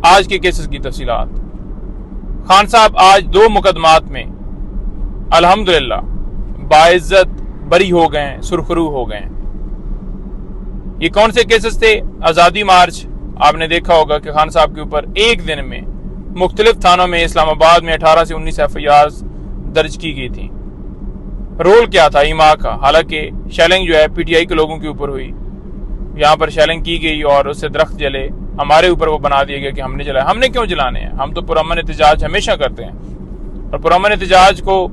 آج کے کیسز کی تفصیلات۔ خان صاحب آج 2 مقدمات میں الحمدللہ باعزت بری ہو گئے ہیں، سرخرو ہو گئے ہیں۔ یہ کون سے کیسز تھے؟ آزادی مارچ آپ نے دیکھا ہوگا کہ خان صاحب کے اوپر ایک دن میں مختلف تھانوں میں اسلام آباد میں 18 سے 19 FIR درج کی گئی تھی۔ رول کیا تھا ایما کا؟ حالانکہ شیلنگ جو ہے PTI کے لوگوں کے اوپر ہوئی، یہاں پر شیلنگ کی گئی اور اس سے درخت جلے، ہمارے اوپر وہ بنا دیا گیا کہ ہم نے جلایا۔ ہم نے کیوں جلانے ہیں؟ ہم تو پرامن احتجاج ہمیشہ کرتے ہیں، اور پرامن احتجاج کو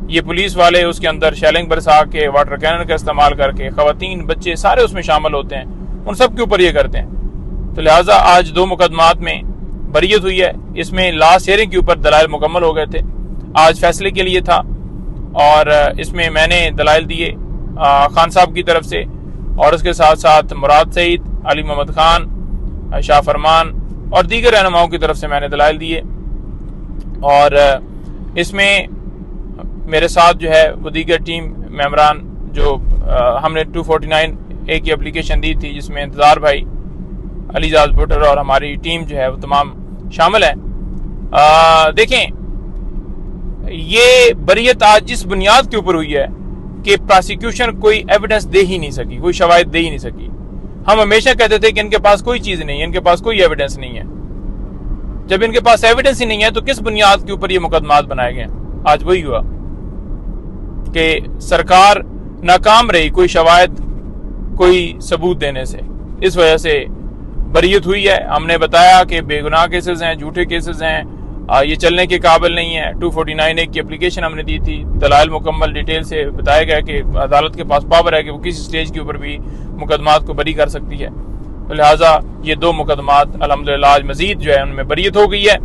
یہ پولیس والے اس کے اندر شیلنگ برسا کے، واٹر کینن کا استعمال کر کے، خواتین بچے سارے اس میں شامل ہوتے ہیں، ان سب کے اوپر یہ کرتے ہیں۔ تو لہٰذا آج 2 مقدمات میں بریت ہوئی ہے۔ اس میں لاسٹ ہیئرنگ کے اوپر دلائل مکمل ہو گئے تھے، آج فیصلے کے لیے تھا، اور اس میں میں نے دلائل دیے خان صاحب کی طرف سے، اور اس کے ساتھ ساتھ مراد سعید، علی محمد خان، شاہ فرمان اور دیگر رہنماؤں کی طرف سے میں نے دلائل دیے۔ اور اس میں میرے ساتھ جو ہے وہ دیگر ٹیم ممبران جو ہم نے 249A کی اپلیکیشن دی تھی، جس میں انتظار بھائی، علیزاز بٹر اور ہماری ٹیم جو ہے وہ تمام شامل ہے۔ دیکھیں، یہ بریت آج جس بنیاد کے اوپر ہوئی ہے کہ پراسیکیوشن کوئی ایویڈنس دے ہی نہیں سکی، کوئی شواہد دے ہی نہیں سکی۔ ہم ہمیشہ کہتے تھے کہ ان کے پاس کوئی چیز نہیں ہے، ان کے پاس کوئی ایویڈنس نہیں ہے۔ جب ان کے پاس ایویڈنس ہی نہیں ہے تو کس بنیاد کے اوپر یہ مقدمات بنائے گئے؟ آج وہی ہوا کہ سرکار ناکام رہی کوئی شواہد، کوئی ثبوت دینے سے، اس وجہ سے بریت ہوئی ہے۔ ہم نے بتایا کہ بے گناہ کیسز ہیں، جھوٹے کیسز ہیں، یہ چلنے کے قابل نہیں ہے۔ 249A کی اپلیکیشن ہم نے دی تھی، دلائل مکمل ڈیٹیل سے بتایا گیا کہ عدالت کے پاس پاور ہے کہ وہ کسی سٹیج کے اوپر بھی مقدمات کو بری کر سکتی ہے۔ تو لہٰذا یہ 2 مقدمات الحمدللہ آج مزید جو ہے ان میں بریت ہو گئی ہے۔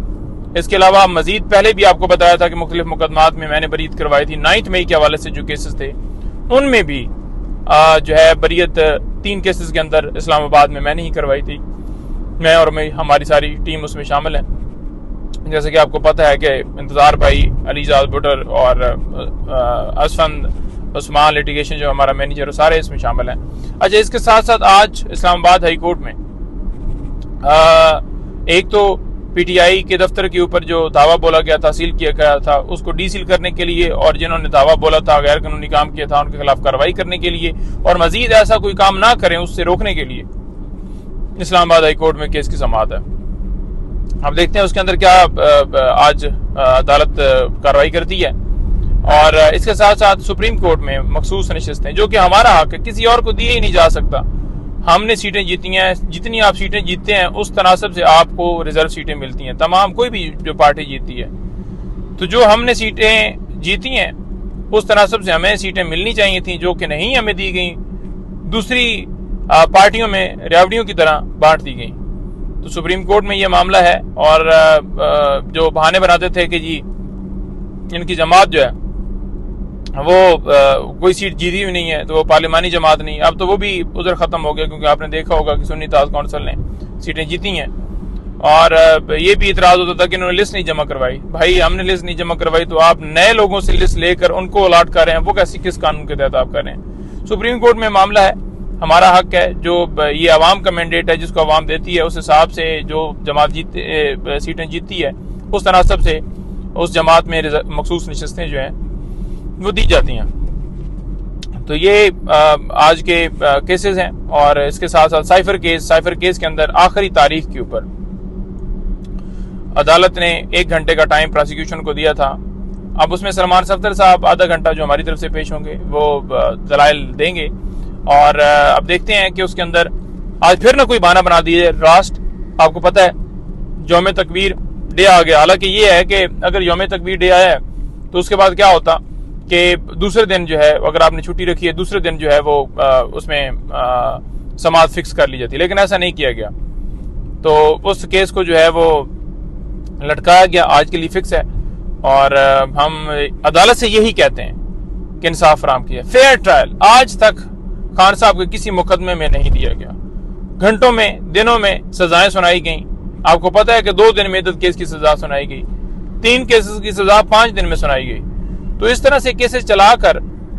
اس کے علاوہ مزید پہلے بھی آپ کو بتایا تھا کہ مختلف مقدمات میں نے بریت کروائی تھی۔ 9 مئی کے حوالے سے جو کیسز تھے ان میں بھی جو ہے بریت 3 کیسز کے اندر اسلام آباد میں نے ہی کروائی تھی، میں اور ہماری ساری ٹیم اس میں شامل ہے۔ جیسے کہ آپ کو پتہ ہے کہ انتظار بھائی، علیزاز بٹر اور اسفند عثمان لیٹیگیشن جو ہمارا مینیجر، سارے اس میں شامل ہیں۔ اچھا، اس کے ساتھ ساتھ آج اسلام آباد ہائی کورٹ میں ایک تو PTI کے دفتر کے اوپر جو دعویٰ بولا گیا تھا، سیل کیا گیا تھا، اس کو ڈی سیل کرنے کے لیے، اور جنہوں نے دعویٰ بولا تھا، غیر قانونی کام کیا تھا، ان کے خلاف کارروائی کرنے کے لیے، اور مزید ایسا کوئی کام نہ کریں اس سے روکنے کے لیے اسلام آباد ہائی کورٹ میں کیس کی سماعت ہے۔ اب دیکھتے ہیں اس کے اندر کیا آج عدالت کارروائی کرتی ہے۔ اور اس کے ساتھ ساتھ سپریم کورٹ میں مخصوص نشستیں، جو کہ ہمارا حق ہے، کسی اور کو دیے ہی نہیں جا سکتا۔ ہم نے سیٹیں جیتی ہیں، جتنی آپ سیٹیں جیتتے ہیں اس تناسب سے آپ کو ریزرو سیٹیں ملتی ہیں، تمام کوئی بھی جو پارٹی جیتی ہے۔ تو جو ہم نے سیٹیں جیتی ہیں اس تناسب سے ہمیں سیٹیں ملنی چاہیے تھیں، جو کہ نہیں ہمیں دی گئیں، دوسری پارٹیوں میں ریاوڑیوں کی طرح بانٹ دی گئیں۔ تو سپریم کورٹ میں یہ معاملہ ہے، اور جو بہانے بناتے تھے کہ جی ان کی جماعت جو ہے وہ کوئی سیٹ جیتی ہوئی نہیں ہے تو وہ پارلیمانی جماعت نہیں، اب تو وہ بھی عذر ختم ہو گیا، کیونکہ آپ نے دیکھا ہوگا کہ سنی اتحاد کونسل نے سیٹیں جیتی ہیں۔ اور یہ بھی اعتراض ہوتا تھا کہ انہوں نے لسٹ نہیں جمع کروائی۔ بھائی، ہم نے لسٹ نہیں جمع کروائی تو آپ نئے لوگوں سے لسٹ لے کر ان کو الاٹ کر رہے ہیں، وہ کس قانون کے تحت آپ کر رہے ہیں؟ سپریم کورٹ میں معاملہ ہے، ہمارا حق ہے، جو یہ عوام کا مینڈیٹ ہے جس کو عوام دیتی ہے، اس حساب سے جو جماعت سیٹیں جیتتی ہے اس تناسب سے اس جماعت میں مخصوص نشستیں جو ہیں وہ دی جاتی ہیں۔ تو یہ آج کے کیسز ہیں، اور اس کے ساتھ ساتھ سائفر کیس کے اندر آخری تاریخ کے اوپر عدالت نے 1 گھنٹے کا ٹائم پراسیکیوشن کو دیا تھا۔ اب اس میں سلمان صفدر صاحب آدھا گھنٹہ جو ہماری طرف سے پیش ہوں گے وہ دلائل دیں گے، اور اب دیکھتے ہیں کہ اس کے اندر آج پھر نہ کوئی بہانہ بنا دیے۔ راسٹ آپ کو پتہ ہے یوم تکبیر ڈے آ گیا، حالانکہ یہ ہے کہ اگر یوم تکبیر ڈے آیا ہے تو اس کے بعد کیا ہوتا کہ دوسرے دن جو ہے اگر آپ نے چھٹی رکھی ہے دوسرے دن جو ہے وہ اس میں سماعت فکس کر لی جاتی، لیکن ایسا نہیں کیا گیا، تو اس کیس کو جو ہے وہ لٹکایا گیا، آج کے لیے فکس ہے۔ اور ہم عدالت سے یہی کہتے ہیں کہ انصاف فراہم کیا، فیئر ٹرائل آج تک خان صاحب کے کسی مقدمے میں نہیں دیا گیا، گھنٹوں میں دنوں میں سزائیں سنائی گئیں۔ آپ کو پتہ ہے کہ 2 دن میں عدت کیس کی سزا سنائی گئی، 3 کیسز کی سزا 5 دن میں سنائی گئی۔ تو اس طرح سے کیسز چلا کر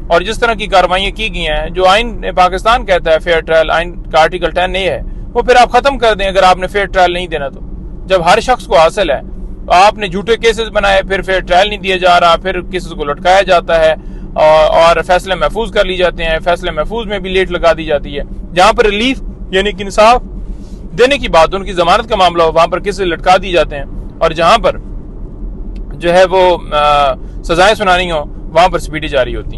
اور جس طرح کی کاروائیاں کی گئی ہیں، جو آئین پاکستان کہتا ہے فیئر ٹرائل، آئین کا آرٹیکل 10 نہیں ہے، وہ پھر آپ ختم کر دیں اگر آپ نے فیئر ٹرائل نہیں دینا تو جب ہر شخص کو حاصل ہے، آپ نے جھوٹے کیسز بنائے، پھر ٹرائل نہیں دیا جا رہا، پھر کیسز کو لٹکایا جاتا ہے اور فیصلے محفوظ کر لی جاتے ہیں، فیصلے محفوظ میں بھی لیٹ لگا دی جاتی ہے. جہاں پر ریلیف یعنی کہ انصاف دینے کی بات، ان کی ضمانت کا معاملہ ہو، وہاں پر کیسز لٹکا دی جاتے ہیں، اور جہاں پر جو ہے وہ سزائیں سنانی ہو وہاں پر سپیڈی جاری ہوتی ہیں.